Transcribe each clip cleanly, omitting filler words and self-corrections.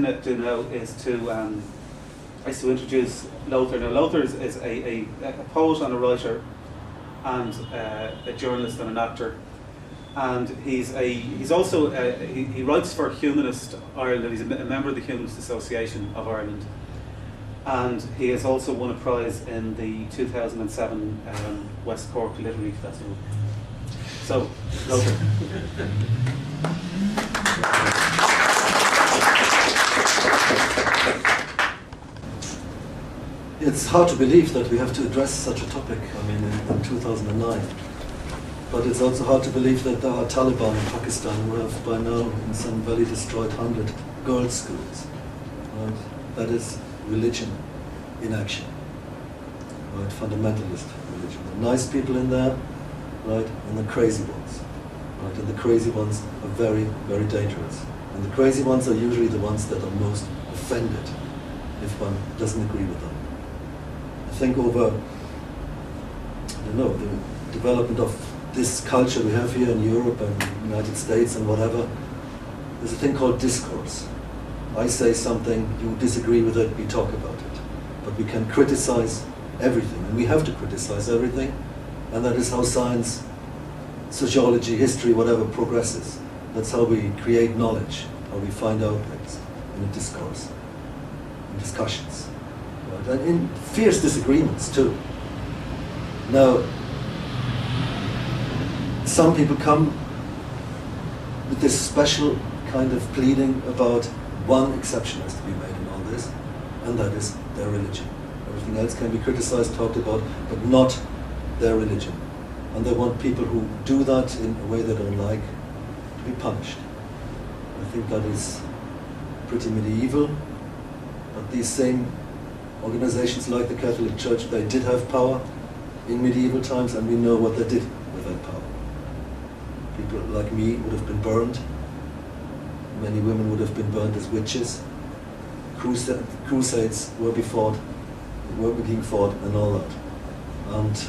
do now is to introduce Lothar. Now, Lothar is a poet and a writer, and a journalist and an actor, and he writes for Humanist Ireland. He's a member of the Humanist Association of Ireland, and he has also won a prize in the 2007 West Cork Literary Festival. So, Lothar. It's hard to believe that we have to address such a topic, in 2009. But it's also hard to believe that there are Taliban in Pakistan who have by now in some valley destroyed 100 girls' schools. Right? That is religion in action. Right? Fundamentalist religion. The nice people in there, right, and the crazy ones. Right? And the crazy ones are very, very dangerous. And the crazy ones are usually the ones that are most offended if one doesn't agree with them. I think over, the development of this culture we have here in Europe and the United States and whatever, there's a thing called discourse. I say something, you disagree with it, we talk about it. But we can criticize everything, and we have to criticize everything, and that is how science, sociology, history, whatever progresses. That's how we create knowledge, how we find out things in a discourse, in discussions. Right? And in fierce disagreements too. Now, some people come with this special kind of pleading about one exception has to be made in all this, and that is their religion. Everything else can be criticized, talked about, but not their religion. And they want people who do that in a way they don't like to be punished. I think that is pretty medieval, but these same organizations like the Catholic Church, they did have power in medieval times, and we know what they did with that power. People like me would have been burned. Many women would have been burned as witches. Crusades were being fought, and all that. And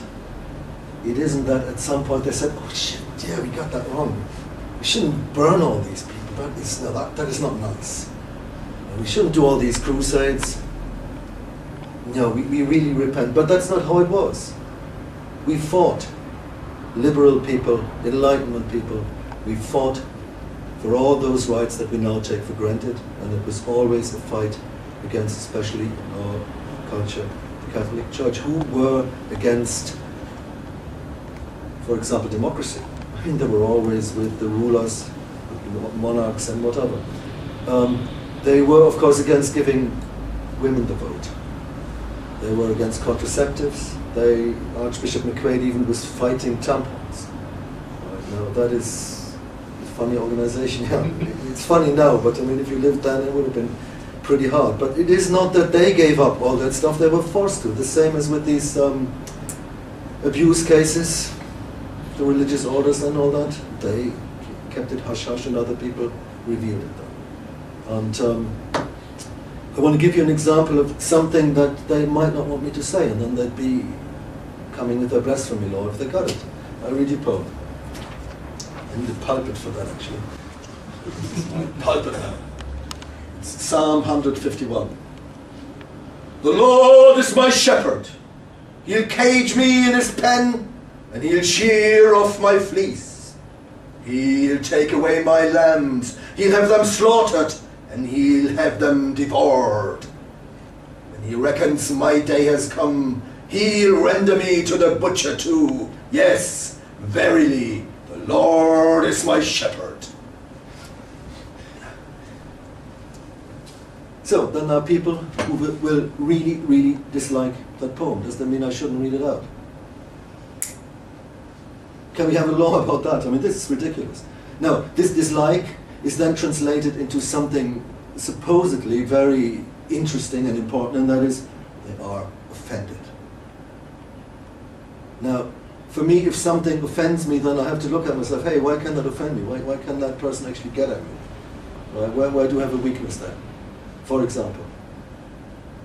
it isn't that at some point they said, "Oh shit, yeah, we got that wrong. We shouldn't burn all these people. That is not nice. We shouldn't do all these crusades. No, we really repent." But that's not how it was. We fought. Liberal people, Enlightenment people, we fought for all those rights that we now take for granted, and it was always a fight against, especially in our culture, the Catholic Church, who were against, for example, democracy. They were always with the rulers, monarchs and whatever. They were, of course, against giving women the vote. They were against contraceptives. Archbishop McQuaid even was fighting tampons. Right now, that is a funny organization. Yeah, it's funny now, but if you lived then, it would have been pretty hard. But it is not that they gave up all that stuff; they were forced to. The same as with these abuse cases, the religious orders and all that. They kept it hush hush, and other people revealed it. And I want to give you an example of something that they might not want me to say, and then they'd be coming with their blasphemy law if they got it. I read you a poem. I need a pulpit for that, actually. Pulpit now. It's Psalm 151. The Lord is my shepherd. He'll cage me in his pen, and he'll shear off my fleece. He'll take away my lambs. He'll have them slaughtered, and he'll have them devoured. When he reckons my day has come, he'll render me to the butcher too. Yes, verily, the Lord is my shepherd. So, then there are people who will really, really dislike that poem. Does that mean I shouldn't read it out? Can we have a law about that? This is ridiculous. No, this dislike is then translated into something supposedly very interesting and important, and that is, they are offended. Now, for me, if something offends me, then I have to look at myself, hey, why can that offend me? Why can that person actually get at me? Right? Why do I have a weakness there, for example?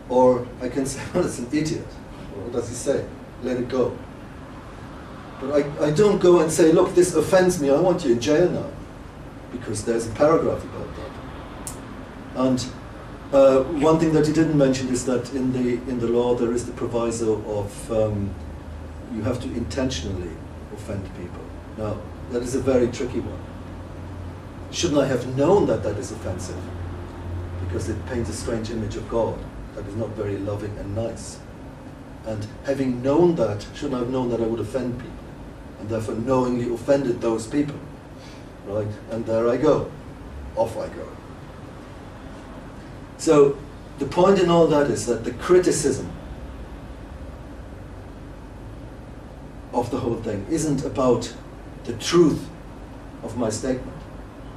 Or I can say, well, it's an idiot. What does he say? Let it go. But I don't go and say, look, this offends me, I want you in jail now. Because there's a paragraph about that. And One thing that you didn't mention is that in the law there is the proviso of you have to intentionally offend people. Now, that is a very tricky one. Shouldn't I have known that that is offensive? Because it paints a strange image of God that is not very loving and nice. And having known that, shouldn't I have known that I would offend people? And therefore knowingly offended those people. Right? And there I go. Off I go. So the point in all that is that the criticism of the whole thing isn't about the truth of my statement.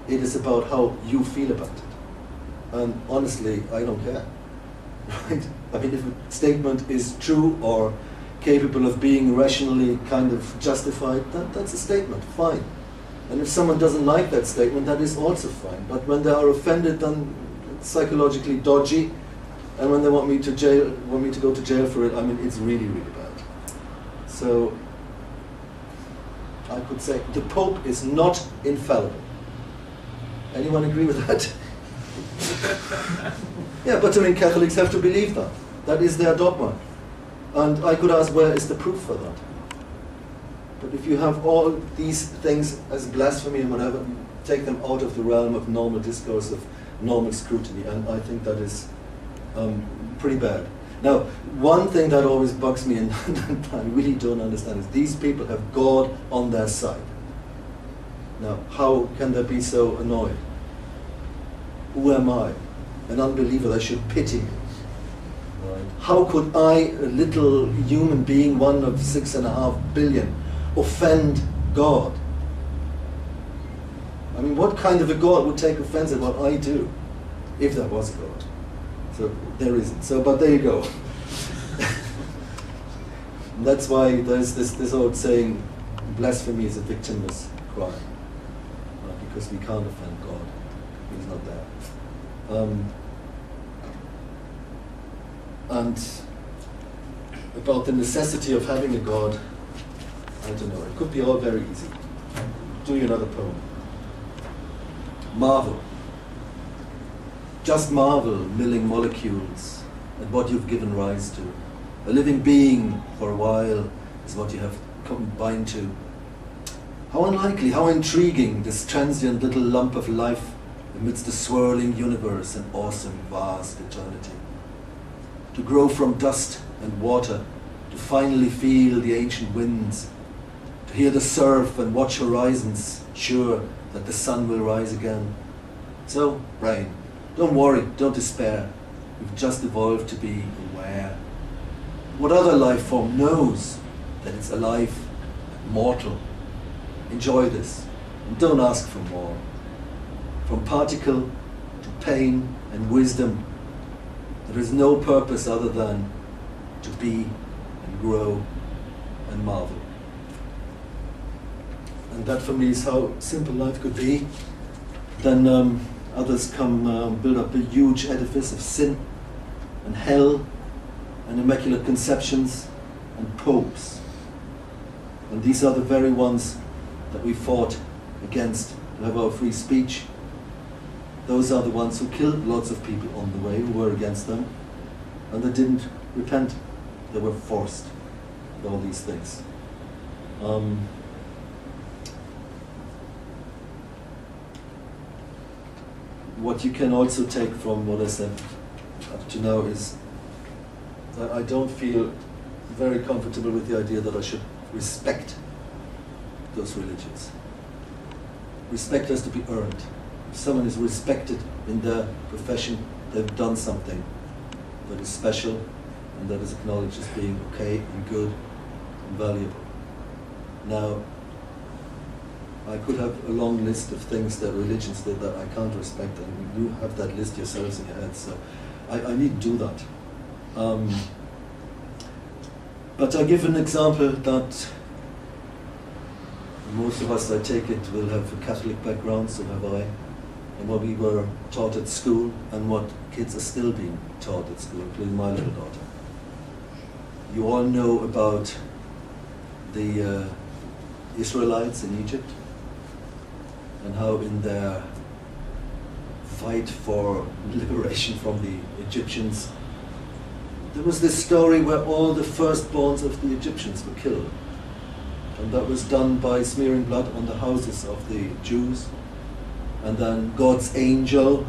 It is about how you feel about it. And honestly, I don't care. Right? I mean, if a statement is true or capable of being rationally kind of justified, that's a statement, fine. And if someone doesn't like that statement, that is also fine. But when they are offended, then it's psychologically dodgy, and when they want me to go to jail for it, I mean, it's really, really bad. So I could say the Pope is not infallible. Anyone agree with that? Yeah, but I mean, Catholics have to believe that. That is their dogma. And I could ask, where is the proof for that? But if you have all these things as blasphemy and whatever, take them out of the realm of normal discourse, of normal scrutiny, and I think that is pretty bad. Now, one thing that always bugs me and I really don't understand is these people have God on their side. Now, how can they be so annoyed? Who am I? An unbeliever that should pity me. Right? How could I, a little human being, one of 6.5 billion, offend God? I mean, what kind of a God would take offense at what I do, if there was a God? So there isn't. So, but there you go. That's why there's this old saying, blasphemy is a victimless crime, because we can't offend God. He's not there. And about the necessity of having a God, I don't know. It could be all very easy. Do you another poem? Marvel. Just marvel, milling molecules, at what you've given rise to. A living being, for a while, is what you have combined to. How unlikely, how intriguing, this transient little lump of life amidst the swirling universe and awesome, vast eternity. To grow from dust and water, to finally feel the ancient winds, to hear the surf and watch horizons, sure that the sun will rise again. So, brain, don't worry, don't despair. We've just evolved to be aware. What other life form knows that it's alive, mortal? Enjoy this, and don't ask for more. From particle to pain and wisdom, there is no purpose other than to be and grow and marvel. And that for me is how simple life could be. Then others come build up a huge edifice of sin and hell and immaculate conceptions and popes. And these are the very ones that we fought against to have our free speech. Those are the ones who killed lots of people on the way, who were against them, and they didn't repent. They were forced with all these things. What you can also take from what I said up to now is that I don't feel very comfortable with the idea that I should respect those religions. Respect has to be earned. If someone is respected in their profession, they've done something that is special and that is acknowledged as being okay and good and valuable. Now, I could have a long list of things that religions did that I can't respect, and you have that list yourselves in your head, so I need to do that. But I give an example that most of us, I take it, will have a Catholic background, so have I, and what we were taught at school and what kids are still being taught at school, including my little daughter. You all know about the Israelites in Egypt and how in their fight for liberation from the Egyptians. There was this story where all the firstborns of the Egyptians were killed. And that was done by smearing blood on the houses of the Jews. And then God's angel